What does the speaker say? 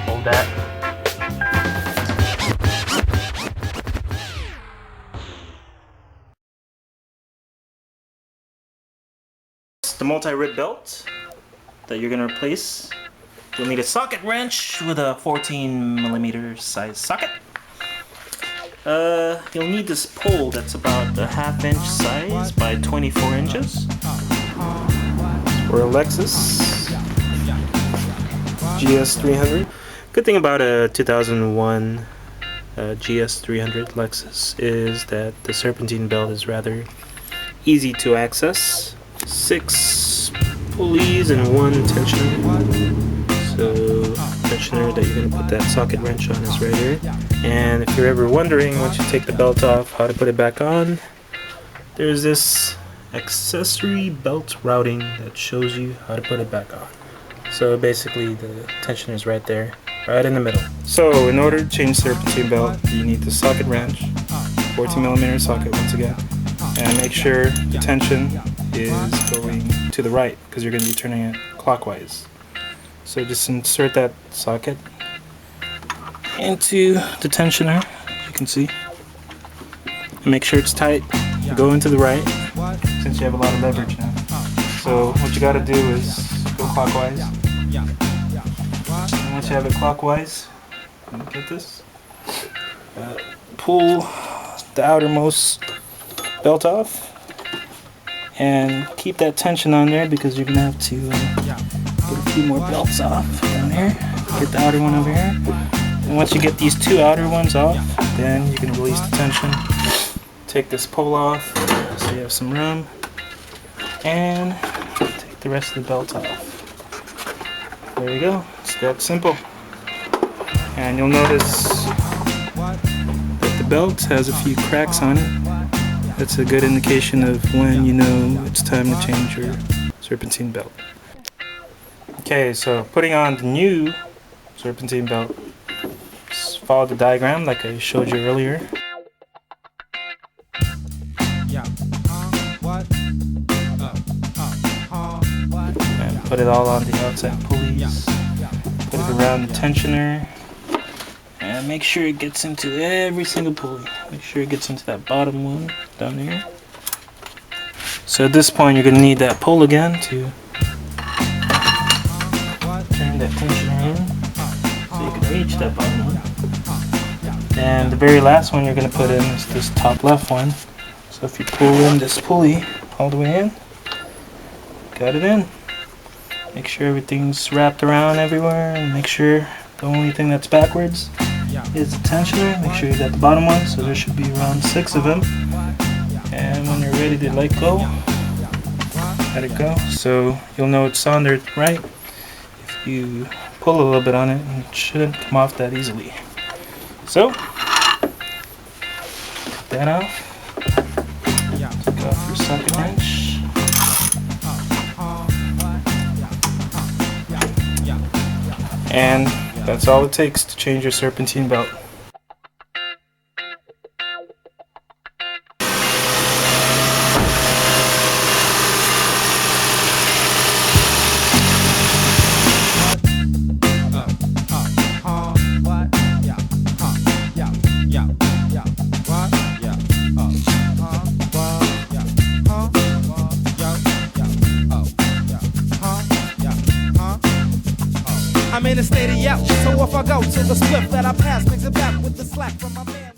Hold that. The multi-rib belt that you're gonna replace. You'll need a socket wrench with a 14mm size socket. You'll need this pole that's about a 1/2 inch size by 24 inches. For a Lexus GS300. Good thing about a 2001 GS300 Lexus is that the Serpentine Belt is rather easy to access. 6 pulleys and 1 tensioner. So tensioner that you're going to put that socket wrench on is right here. And if you're ever wondering once you take the belt off how to put it back on, there's this accessory belt routing that shows you how to put it back on. So basically the tensioner is right there, right in the middle. So in order to change Serpentine belt, you need the socket wrench, 14mm socket once again, and make sure the tension is going to the right because you're going to be turning it clockwise. So just insert that socket into the tensioner, as you can see, and make sure it's tight. Go into the right since you have a lot of leverage now. So what you got to do is go clockwise. And once you have it clockwise, look at this. Pull the outermost belt off and keep that tension on there because you're gonna have to get a few more belts off down there. Get the outer one over here, and once you get these 2 outer ones off, then you can release the tension. Take this pole off so you have some room, and take the rest of the belt off. There you go. It's that simple. And you'll notice that the belt has a few cracks on it. That's a good indication of when you know it's time to change your Serpentine belt. Okay, so putting on the new Serpentine belt, just follow the diagram like I showed you earlier. And put it all on the outside pulleys. Put it around the tensioner. And make sure it gets into every single pulley. Make sure it gets into that bottom one down here. So at this point you're going to need that pole again to turn that tensioner in so you can reach that bottom one. And the very last one you're going to put in is this top left one. So if you pull in this pulley all the way in, got it in. Make sure everything's wrapped around everywhere, and make sure the only thing that's backwards is the tensioner. Make sure you got the bottom one, so there should be around 6 of them. And when you're ready to let go, let it go. So you'll know it's on there right. If you pull a little bit on it, it shouldn't come off that easily. So, cut that off. Take off your socket wrench. And that's all it takes to change your Serpentine belt. I'm in a state of yo, so if I go to the split that I pass, mix it back with the slack from my man.